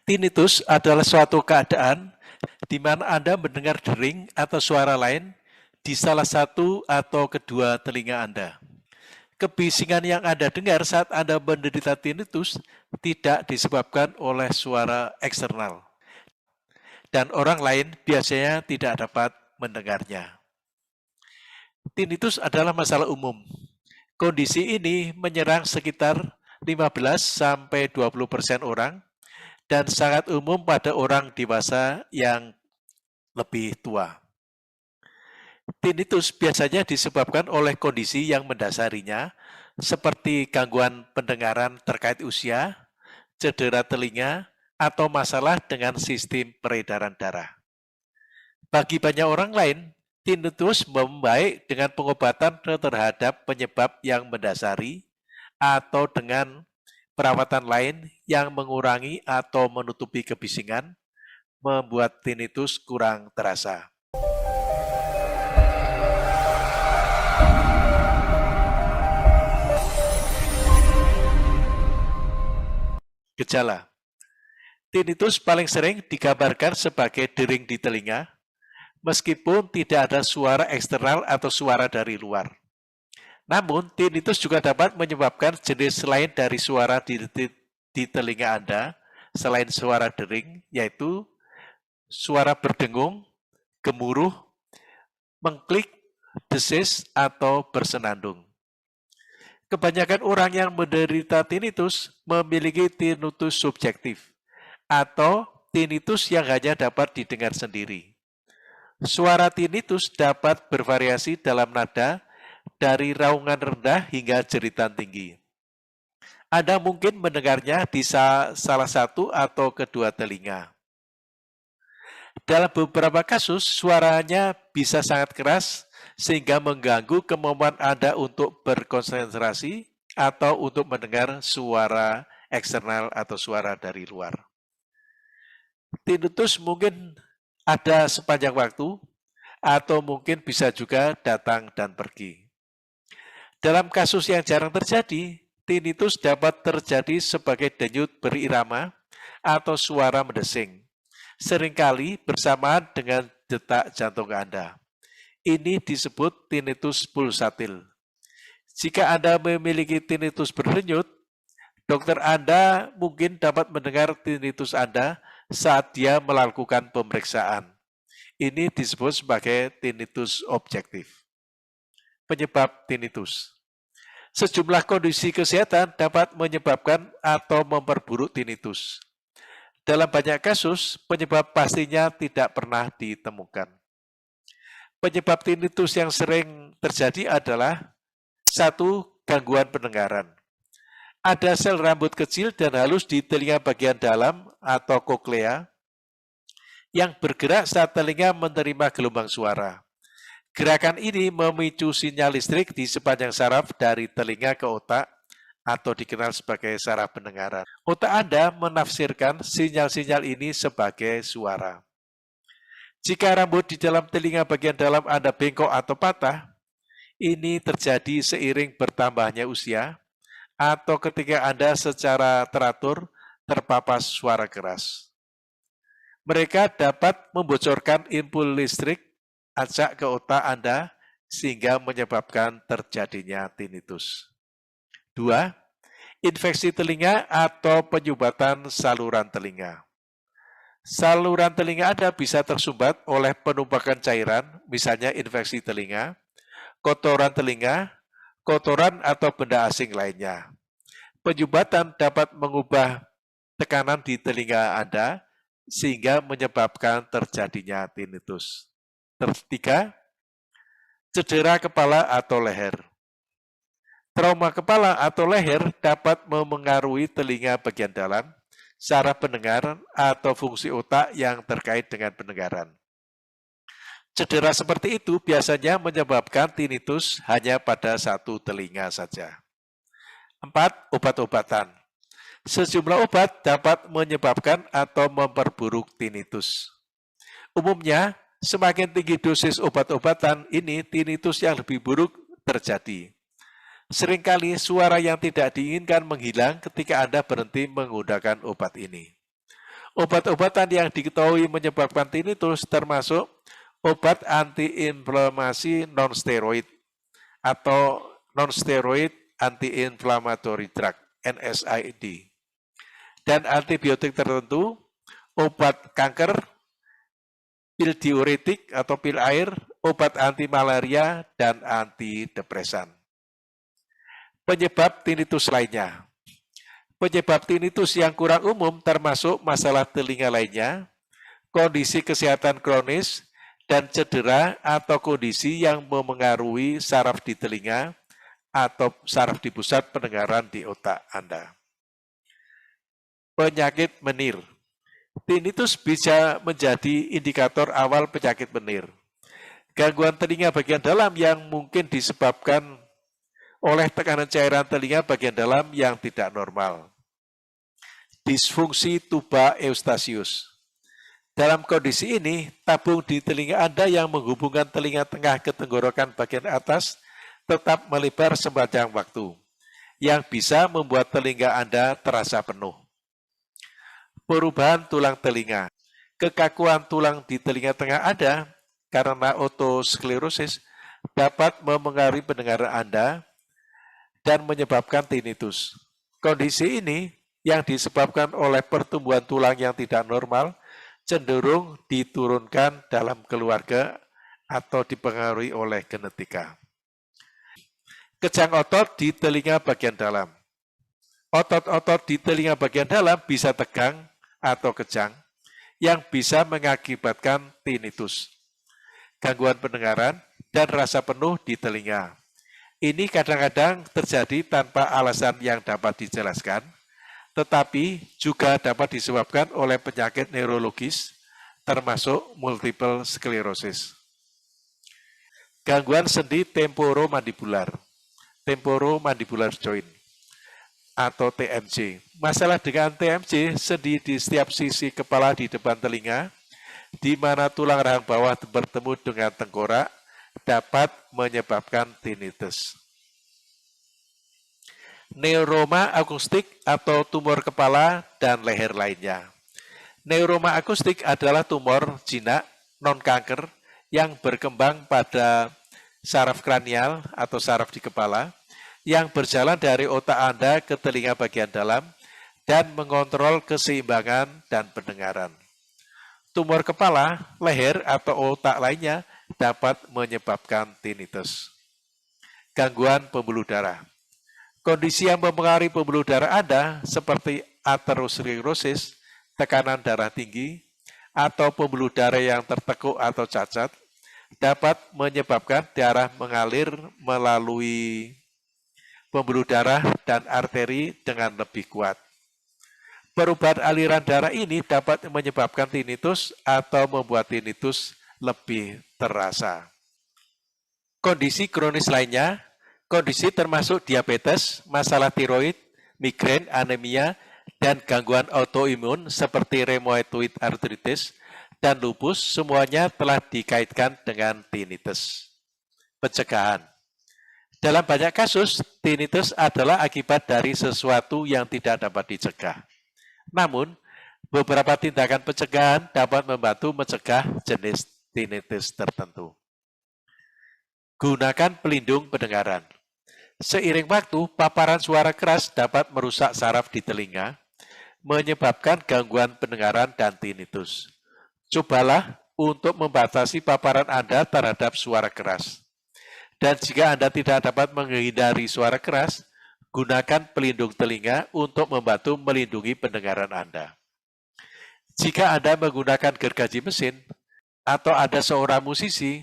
Tinnitus adalah suatu keadaan di mana Anda mendengar dering atau suara lain di salah satu atau kedua telinga Anda. Kebisingan yang Anda dengar saat Anda menderita tinnitus tidak disebabkan oleh suara eksternal, dan orang lain biasanya tidak dapat mendengarnya. Tinnitus adalah masalah umum. Kondisi ini menyerang sekitar 15-20% orang dan sangat umum pada orang dewasa yang lebih tua. Tinnitus biasanya disebabkan oleh kondisi yang mendasarinya, seperti gangguan pendengaran terkait usia, cedera telinga, atau masalah dengan sistem peredaran darah. Bagi banyak orang lain, tinnitus membaik dengan pengobatan terhadap penyebab yang mendasari atau dengan perawatan lain yang mengurangi atau menutupi kebisingan, membuat tinnitus kurang terasa. Gejala. Tinnitus paling sering digambarkan sebagai dering di telinga, meskipun tidak ada suara eksternal atau suara dari luar. Namun, tinnitus juga dapat menyebabkan jenis lain dari suara di telinga Anda, selain suara dering, yaitu suara berdengung, gemuruh, mengklik, desis, atau bersenandung. Kebanyakan orang yang menderita tinnitus memiliki tinnitus subjektif atau tinnitus yang hanya dapat didengar sendiri. Suara tinnitus dapat bervariasi dalam nada dari raungan rendah hingga jeritan tinggi. Anda mungkin mendengarnya di salah satu atau kedua telinga. Dalam beberapa kasus, suaranya bisa sangat keras sehingga mengganggu kemampuan Anda untuk berkonsentrasi atau untuk mendengar suara eksternal atau suara dari luar. Tinnitus mungkin ada sepanjang waktu atau mungkin bisa juga datang dan pergi. Dalam kasus yang jarang terjadi, tinnitus dapat terjadi sebagai denyut berirama atau suara mendesing, seringkali bersamaan dengan detak jantung Anda. Ini disebut tinnitus pulsatil. Jika Anda memiliki tinnitus berdenyut, dokter Anda mungkin dapat mendengar tinnitus Anda saat dia melakukan pemeriksaan. Ini disebut sebagai tinnitus objektif. Penyebab tinnitus. Sejumlah kondisi kesehatan dapat menyebabkan atau memperburuk tinnitus. Dalam banyak kasus, penyebab pastinya tidak pernah ditemukan. Penyebab tinnitus yang sering terjadi adalah 1. Gangguan pendengaran. Ada sel rambut kecil dan halus di telinga bagian dalam atau koklea yang bergerak saat telinga menerima gelombang suara. Gerakan ini memicu sinyal listrik di sepanjang saraf dari telinga ke otak atau dikenal sebagai saraf pendengaran. Otak Anda menafsirkan sinyal-sinyal ini sebagai suara. Jika rambut di dalam telinga bagian dalam Anda bengkok atau patah, ini terjadi seiring bertambahnya usia atau ketika Anda secara teratur terpapar suara keras. Mereka dapat membocorkan impul listrik acak ke otak Anda sehingga menyebabkan terjadinya tinnitus. 2. Infeksi telinga atau penyumbatan saluran telinga. Saluran telinga Anda bisa tersumbat oleh penumpukan cairan, misalnya infeksi telinga, kotoran telinga, kotoran atau benda asing lainnya. Penyumbatan dapat mengubah tekanan di telinga Anda sehingga menyebabkan terjadinya tinnitus. 3. Cedera kepala atau leher. Trauma kepala atau leher dapat memengaruhi telinga bagian dalam, saraf pendengaran, atau fungsi otak yang terkait dengan pendengaran. Cedera seperti itu biasanya menyebabkan tinnitus hanya pada satu telinga saja. 4. Obat-obatan. Sejumlah obat dapat menyebabkan atau memperburuk tinnitus. Umumnya, semakin tinggi dosis obat-obatan ini, tinnitus yang lebih buruk terjadi. Seringkali suara yang tidak diinginkan menghilang ketika Anda berhenti menggunakan obat ini. Obat-obatan yang diketahui menyebabkan tinnitus termasuk obat antiinflamasi non-steroid atau non-steroid anti-inflammatory drug, NSAID, dan antibiotik tertentu, obat kanker, pil diuretik atau pil air, obat anti malaria, dan antidepresan. Penyebab tinnitus lainnya. Penyebab tinnitus yang kurang umum termasuk masalah telinga lainnya, kondisi kesehatan kronis, dan cedera atau kondisi yang memengaruhi saraf di telinga atau saraf di pusat pendengaran di otak Anda. Penyakit menir. Tinnitus bisa menjadi indikator awal penyakit menir. Gangguan telinga bagian dalam yang mungkin disebabkan oleh tekanan cairan telinga bagian dalam yang tidak normal. Disfungsi tuba eustasius. Dalam kondisi ini, tabung di telinga Anda yang menghubungkan telinga tengah ke tenggorokan bagian atas tetap melebar sepanjang waktu, yang bisa membuat telinga Anda terasa penuh. Perubahan tulang telinga. Kekakuan tulang di telinga tengah Anda karena otosklerosis dapat memengaruhi pendengaran Anda dan menyebabkan tinnitus. Kondisi ini yang disebabkan oleh pertumbuhan tulang yang tidak normal cenderung diturunkan dalam keluarga atau dipengaruhi oleh genetika. Kejang otot di telinga bagian dalam. Otot-otot di telinga bagian dalam bisa tegang atau kejang yang bisa mengakibatkan tinnitus, gangguan pendengaran, dan rasa penuh di telinga. Ini kadang-kadang terjadi tanpa alasan yang dapat dijelaskan, tetapi juga dapat disebabkan oleh penyakit neurologis, termasuk multiple sclerosis. Gangguan sendi temporomandibular, temporomandibular joint, atau TMJ. Masalah dengan TMJ, sendi di setiap sisi kepala di depan telinga, di mana tulang rahang bawah bertemu dengan tengkorak, dapat menyebabkan tinnitus. Neuroma akustik atau tumor kepala dan leher lainnya. Neuroma akustik adalah tumor jinak non-kanker yang berkembang pada saraf kranial atau saraf di kepala yang berjalan dari otak Anda ke telinga bagian dalam dan mengontrol keseimbangan dan pendengaran. Tumor kepala, leher, atau otak lainnya dapat menyebabkan tinnitus. Gangguan pembuluh darah. Kondisi yang mempengaruhi pembuluh darah Anda seperti aterosklerosis, tekanan darah tinggi, atau pembuluh darah yang tertekuk atau cacat, dapat menyebabkan darah mengalir melalui pembuluh darah dan arteri dengan lebih kuat. Perubahan aliran darah ini dapat menyebabkan tinnitus atau membuat tinnitus lebih terasa. Kondisi kronis lainnya, kondisi termasuk diabetes, masalah tiroid, migrain, anemia, dan gangguan autoimun seperti rheumatoid arthritis dan lupus, semuanya telah dikaitkan dengan tinnitus. Pencegahan. Dalam banyak kasus, tinnitus adalah akibat dari sesuatu yang tidak dapat dicegah. Namun, beberapa tindakan pencegahan dapat membantu mencegah jenis tinnitus tertentu. Gunakan pelindung pendengaran. Seiring waktu, paparan suara keras dapat merusak saraf di telinga, menyebabkan gangguan pendengaran dan tinnitus. Cobalah untuk membatasi paparan Anda terhadap suara keras. Dan jika Anda tidak dapat menghindari suara keras, gunakan pelindung telinga untuk membantu melindungi pendengaran Anda. Jika Anda menggunakan gergaji mesin, atau ada seorang musisi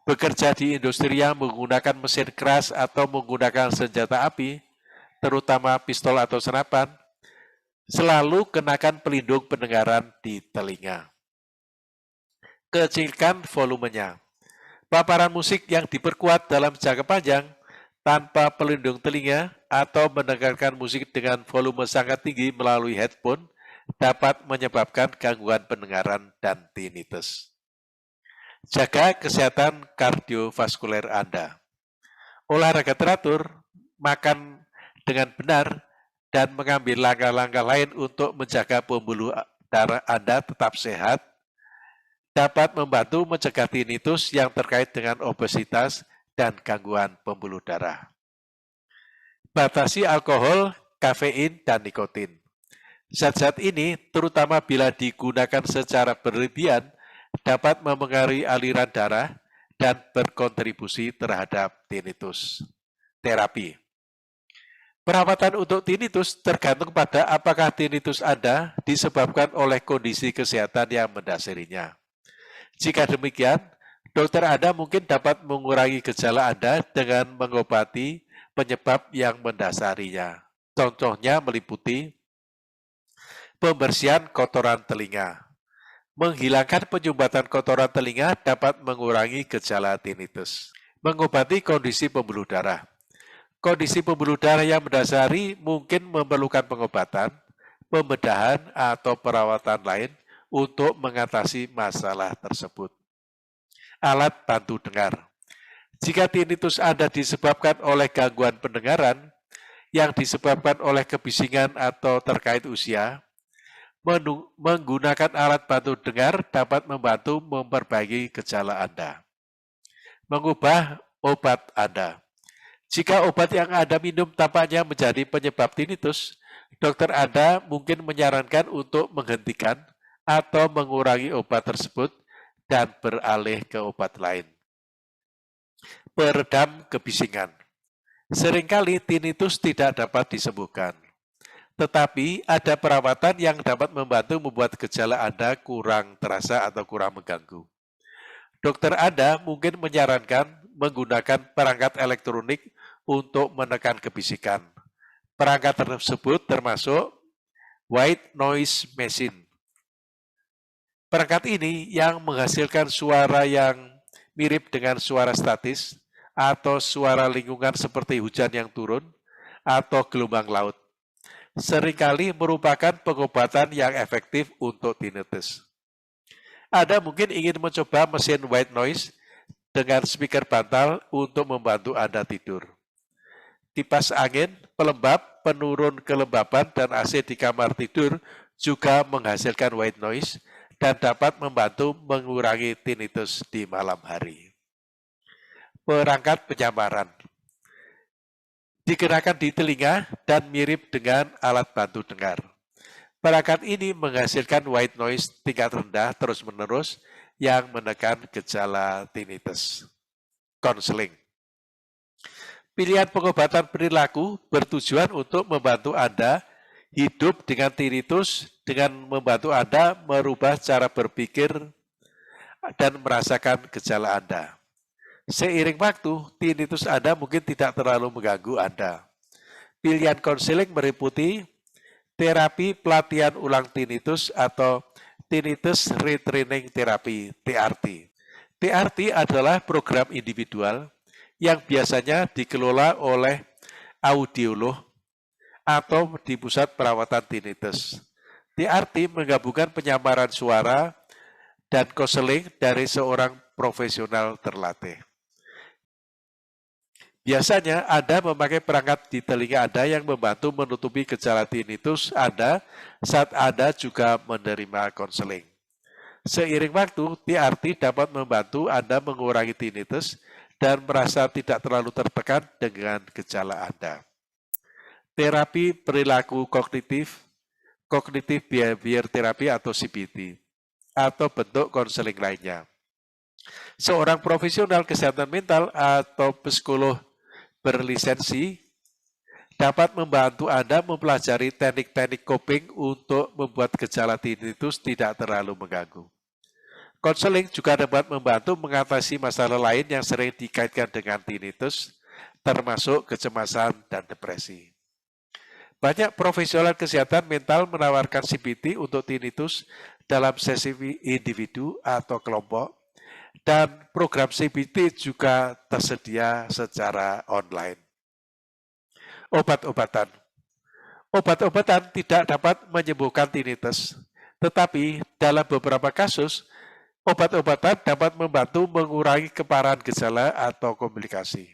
bekerja di industri yang menggunakan mesin keras atau menggunakan senjata api, terutama pistol atau senapan, selalu kenakan pelindung pendengaran di telinga. Kecilkan volumenya. Paparan musik yang diperkuat dalam jangka panjang tanpa pelindung telinga atau mendengarkan musik dengan volume sangat tinggi melalui headphone dapat menyebabkan gangguan pendengaran dan tinnitus. Jaga kesehatan kardiovaskuler Anda. Olahraga teratur, makan dengan benar, dan mengambil langkah-langkah lain untuk menjaga pembuluh darah Anda tetap sehat, dapat membantu mencegah tinnitus yang terkait dengan obesitas dan gangguan pembuluh darah. Batasi alkohol, kafein, dan nikotin. Zat-zat ini, terutama bila digunakan secara berlebihan, dapat memengaruhi aliran darah dan berkontribusi terhadap tinnitus. Terapi. Perawatan untuk tinnitus tergantung pada apakah tinnitus Anda disebabkan oleh kondisi kesehatan yang mendasarinya. Jika demikian, dokter Anda mungkin dapat mengurangi gejala Anda dengan mengobati penyebab yang mendasarinya. Contohnya meliputi pembersihan kotoran telinga. Menghilangkan penyumbatan kotoran telinga dapat mengurangi gejala tinnitus. Mengobati kondisi pembuluh darah. Kondisi pembuluh darah yang mendasari mungkin memerlukan pengobatan, pembedahan, atau perawatan lain untuk mengatasi masalah tersebut. Alat bantu dengar. Jika tinnitus Anda disebabkan oleh gangguan pendengaran yang disebabkan oleh kebisingan atau terkait usia, menggunakan alat bantu dengar dapat membantu memperbaiki gejala Anda. Mengubah obat Anda. Jika obat yang Anda minum tampaknya menjadi penyebab tinnitus, dokter Anda mungkin menyarankan untuk menghentikan atau mengurangi obat tersebut dan beralih ke obat lain. Peredam kebisingan. Seringkali tinnitus tidak dapat disembuhkan, tetapi ada perawatan yang dapat membantu membuat gejala Anda kurang terasa atau kurang mengganggu. Dokter Anda mungkin menyarankan menggunakan perangkat elektronik untuk menekan kebisikan. Perangkat tersebut termasuk white noise machine. Perangkat ini yang menghasilkan suara yang mirip dengan suara statis atau suara lingkungan seperti hujan yang turun atau gelombang laut. Seringkali merupakan pengobatan yang efektif untuk tinnitus. Anda mungkin ingin mencoba mesin white noise dengan speaker bantal untuk membantu Anda tidur. Kipas angin, pelembab, penurun kelembaban, dan AC di kamar tidur juga menghasilkan white noise dan dapat membantu mengurangi tinnitus di malam hari. Perangkat penyamaran. Dikenakan di telinga dan mirip dengan alat bantu dengar. Perangkat ini menghasilkan white noise tingkat rendah terus-menerus yang menekan gejala tinnitus. Konseling. Pilihan pengobatan perilaku bertujuan untuk membantu Anda hidup dengan tinnitus dengan membantu Anda merubah cara berpikir dan merasakan gejala Anda. Seiring waktu, tinnitus Anda mungkin tidak terlalu mengganggu Anda. Pilihan konseling meliputi terapi pelatihan ulang tinnitus atau tinnitus retraining therapy (TRT). TRT adalah program individual yang biasanya dikelola oleh audiolog atau di pusat perawatan tinnitus. TRT menggabungkan penyamaran suara dan konseling dari seorang profesional terlatih. Biasanya Anda memakai perangkat di telinga Anda yang membantu menutupi gejala tinnitus Anda saat Anda juga menerima konseling. Seiring waktu, TRT dapat membantu Anda mengurangi tinnitus dan merasa tidak terlalu tertekan dengan gejala Anda. Terapi perilaku kognitif, Cognitive Behavior Therapy atau CBT, atau bentuk konseling lainnya. Seorang profesional kesehatan mental atau psikolog berlisensi dapat membantu Anda mempelajari teknik-teknik coping untuk membuat gejala tinnitus tidak terlalu mengganggu. Konseling juga dapat membantu mengatasi masalah lain yang sering dikaitkan dengan tinnitus, termasuk kecemasan dan depresi. Banyak profesional kesehatan mental menawarkan CBT untuk tinnitus dalam sesi individu atau kelompok, dan program CBT juga tersedia secara online. Obat-obatan. Obat-obatan tidak dapat menyembuhkan tinnitus, tetapi dalam beberapa kasus, obat-obatan dapat membantu mengurangi keparahan gejala atau komplikasi.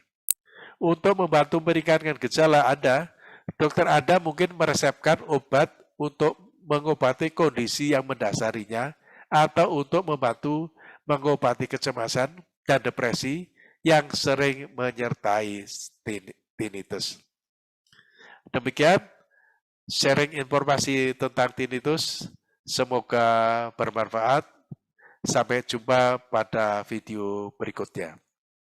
Untuk membantu meringankan gejala Anda, dokter Anda mungkin meresepkan obat untuk mengobati kondisi yang mendasarinya atau untuk membantu mengobati kecemasan dan depresi yang sering menyertai tinnitus. Demikian sharing informasi tentang tinnitus, semoga bermanfaat. Sampai jumpa pada video berikutnya.